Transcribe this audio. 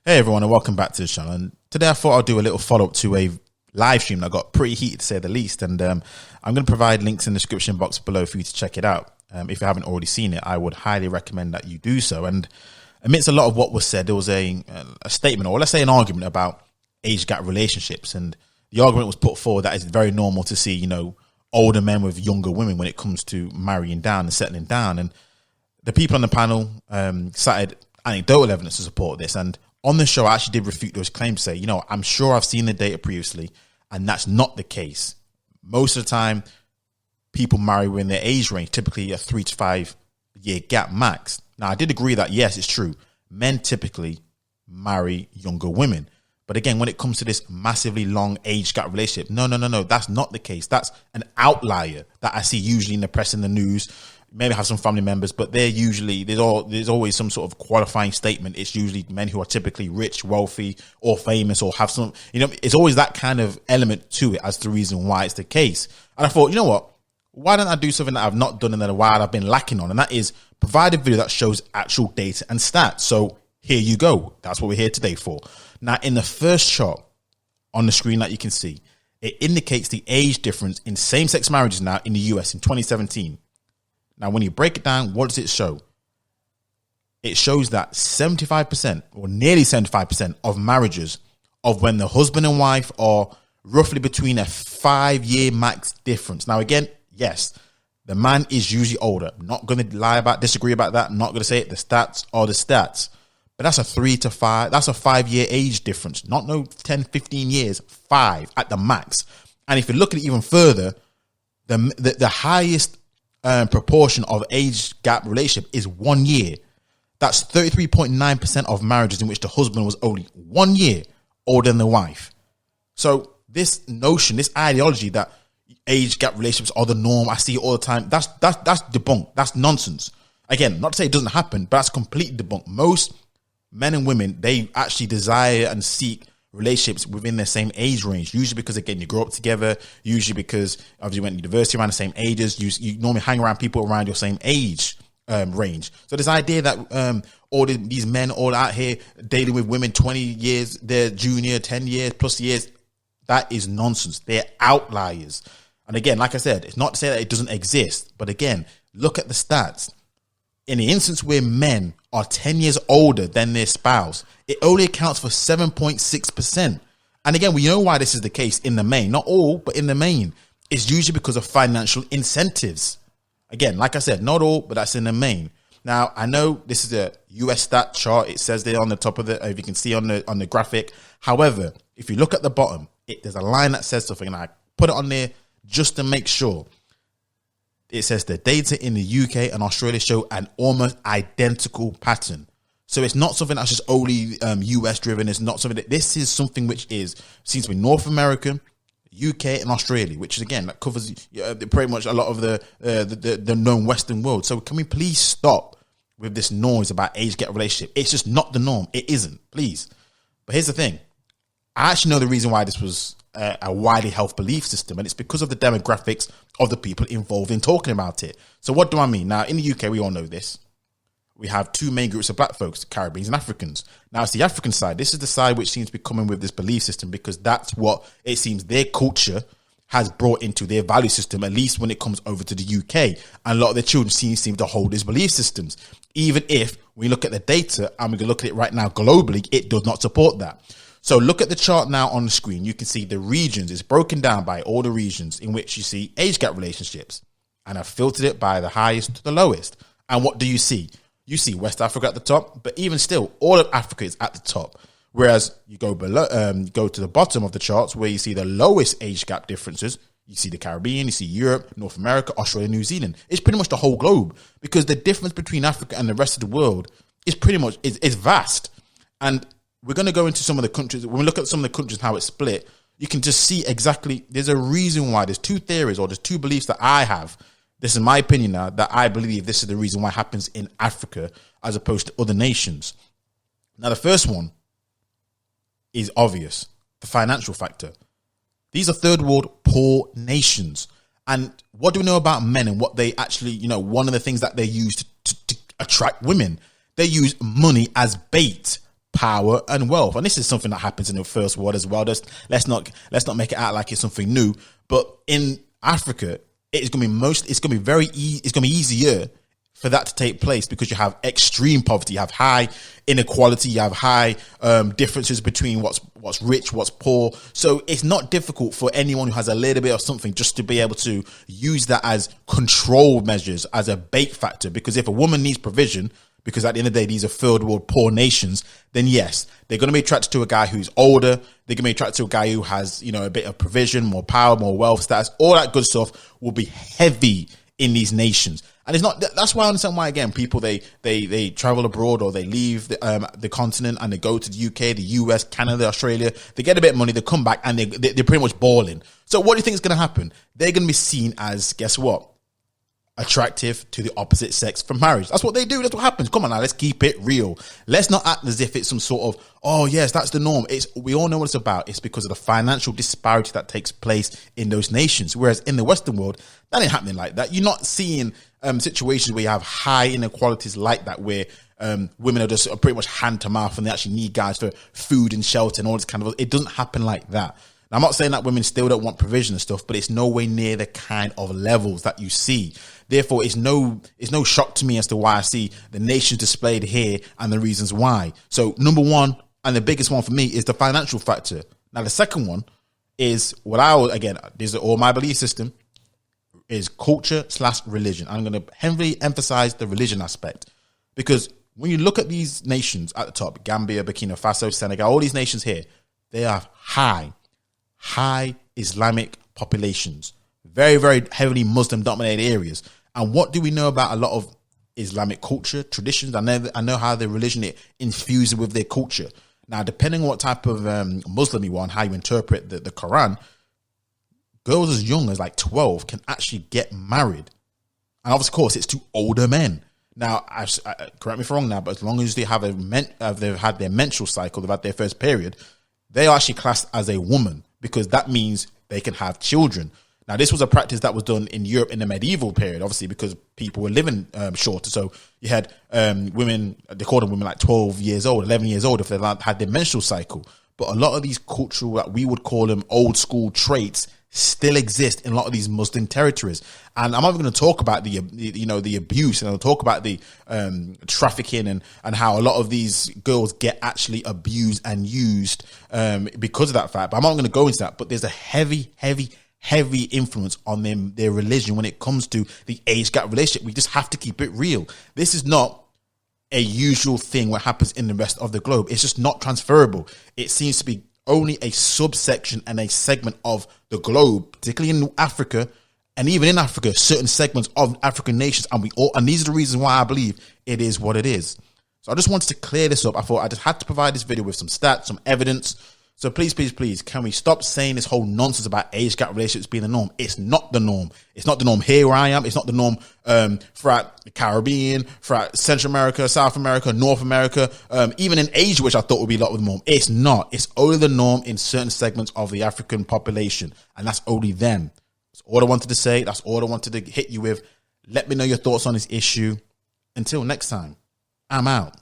Hey everyone, and welcome back to the channel. And today I thought I'd do a little follow-up to a live stream that got pretty heated, to say the least. And I'm going to provide links in the description box below for you to check it out. If you haven't already seen it, I would highly recommend that you do so. And amidst a lot of what was said, there was a statement, or let's say an argument about age gap relationships. And the argument was put forward that it's very normal to see, older men with younger women when it comes to marrying down and settling down. And the people on the panel cited anecdotal evidence to support this. And on the show, I actually did refute those claims, say, I'm sure I've seen the data previously, and that's not the case. Most of the time, people marry within their age range, typically a 3 to 5 year gap max. Now, I did agree that, yes, it's true. Men typically marry younger women. But again, when it comes to this massively long age gap relationship, no, that's not the case. That's an outlier that I see usually in the press and the news. Maybe have some family members, but they're usually, there's always some sort of qualifying statement. It's usually men who are typically rich, wealthy, or famous, or have some, it's always that kind of element to it as the reason why it's the case. And I thought, you know what? Why don't I do something that I've not done in a while, I've been lacking on, and that is provide a video that shows actual data and stats. So here you go. That's what we're here today for. Now, in the first chart on the screen that you can see, it indicates the age difference in same-sex marriages now in the US in 2017. Now, when you break it down, what does it show? It shows that 75% or nearly 75% of marriages of when the husband and wife are roughly between a 5-year max difference. Now, again, yes, the man is usually older. I'm not going to disagree about that. I'm not going to say it. The stats are the stats. But that's a 3 to 5. That's a 5-year age difference. Not no 10, 15 years, 5 at the max. And if you look at it even further, the highest proportion of age gap relationship is 1 year. That's 33.9% of marriages in which the husband was only 1 year older than the wife. So this notion, this ideology that age gap relationships are the norm, I see it all the time, that's debunked. That's nonsense. Again, not to say it doesn't happen, but that's completely debunked. Most men and women, they actually desire and seek relationships within their same age range, usually because, again, you grow up together, usually because obviously you went to university around the same ages, you normally hang around people around your same age range. So this idea that all these men all out here dating with women 20 years, they're junior, 10 years plus years, that is nonsense. They're outliers. And again, like I said, it's not to say that it doesn't exist, but again, look at the stats. In the instance where men are 10 years older than their spouse, it only accounts for 7.6%. And again, we know why this is the case in the main. Not all, but in the main. It's usually because of financial incentives. Again, like I said, not all, but that's in the main. Now, I know this is a US stat chart. It says there on the top of it, if you can see on the graphic. However, if you look at the bottom, there's a line that says something, and I put it on there just to make sure. It says the data in the UK and Australia show an almost identical pattern. So it's not something that's just only US driven. It's not something this is something which seems to be North America, UK and Australia, which is, again, that covers pretty much a lot of the known Western world. So can we please stop with this noise about age gap relationship? It's just not the norm. It isn't, please. But here's the thing. I actually know the reason why this was a widely held belief system, and it's because of the demographics of the people involved in talking about it. So what do I mean? Now, in the UK, we all know this. We have two main groups of black folks, Caribbeans and Africans. Now, it's the African side. This is the side which seems to be coming with this belief system, because that's what it seems their culture has brought into their value system, at least when it comes over to the UK. And a lot of their children seem to hold these belief systems, even if we look at the data and we can look at it right now globally, it does not support that. So look at the chart now on the screen. You can see the regions. It's broken down by all the regions in which you see age gap relationships. And I've filtered it by the highest to the lowest. And what do you see? You see West Africa at the top, but even still, all of Africa is at the top. Whereas you go below, go to the bottom of the charts where you see the lowest age gap differences. You see the Caribbean, you see Europe, North America, Australia, New Zealand. It's pretty much the whole globe, because the difference between Africa and the rest of the world is pretty much, it's vast. And we're going to go into some of the countries. When we look at some of the countries and how it's split, you can just see exactly, there's a reason why. There's two theories, or there's two beliefs that I have. This is my opinion now, that I believe this is the reason why it happens in Africa as opposed to other nations. Now, the first one is obvious, the financial factor. These are third world poor nations. And what do we know about men and what they actually, one of the things that they use to attract women? They use money as bait. power, and wealth. And this is something that happens in the first world as well. Let's not make it out like it's something new. But in Africa, it's going to be easier for that to take place because you have extreme poverty, you have high inequality, you have high differences between what's rich, what's poor. So it's not difficult for anyone who has a little bit of something just to be able to use that as control measures, as a bait factor. Because if a woman needs provision, because at the end of the day, these are third world poor nations, then yes, they're going to be attracted to a guy who's older. They're going to be attracted to a guy who has, a bit of provision, more power, more wealth, status, all that good stuff will be heavy in these nations. And it's not, that's why I understand why, again, people, they travel abroad or they leave the continent and they go to the UK, the US, Canada, Australia. They get a bit of money, they come back and they're pretty much balling. So what do you think is going to happen? They're going to be seen as, guess what? Attractive to the opposite sex for marriage. That's what they do. That's what happens. Come on now, let's keep it real. Let's not act as if it's some sort of, oh yes, that's the norm. We all know what it's about. It's because of the financial disparity that takes place in those nations. Whereas in the Western world, that ain't happening like that. You're not seeing situations where you have high inequalities like that, where women are just pretty much hand to mouth and they actually need guys for food and shelter and all this kind of. It doesn't happen like that. Now, I'm not saying that women still don't want provision and stuff, but it's no way near the kind of levels that you see. Therefore, it's no shock to me as to why I see the nations displayed here and the reasons why. So number one, and the biggest one for me, is the financial factor. Now, the second one is these are all my belief system, is culture/religion. I'm going to heavily emphasize the religion aspect, because when you look at these nations at the top, Gambia, Burkina Faso, Senegal, all these nations here, they are high Islamic populations, very, very heavily Muslim dominated areas. And what do we know about a lot of Islamic culture, traditions? I know how their religion infuses with their culture. Now, depending on what type of Muslim you are and how you interpret the Quran, girls as young as like 12 can actually get married. And of course, it's to older men. Now, correct me if I'm wrong now, but as long as they have they've had their menstrual cycle, they've had their first period, they are actually classed as a woman, because that means they can have children. Now, this was a practice that was done in Europe in the medieval period, obviously, because people were living shorter. So you had women, they called them women like 12 years old, 11 years old if they had their menstrual cycle. But a lot of these cultural, that we would call them old school traits, still exist in a lot of these Muslim territories. And I'm not even going to talk about the abuse, and I'll talk about the trafficking and how a lot of these girls get actually abused and used because of that fact. But I'm not going to go into that. But there's a heavy influence on their religion when it comes to the age gap relationship. We just have to keep it real. This is not a usual thing what happens in the rest of the globe. It's just not transferable. It seems to be only a subsection and a segment of the globe, particularly in Africa, and even in Africa, certain segments of African nations. And these are the reasons why I believe it is what it is. So I just wanted to clear this up. I thought I just had to provide this video with some stats, some evidence. So please, can we stop saying this whole nonsense about age gap relationships being the norm? It's not the norm. It's not the norm here where I am. It's not the norm throughout the Caribbean, throughout Central America, South America, North America, even in Asia, which I thought would be a lot of the norm. It's not. It's only the norm in certain segments of the African population, and that's only them. That's all I wanted to say. That's all I wanted to hit you with. Let me know your thoughts on this issue. Until next time, I'm out.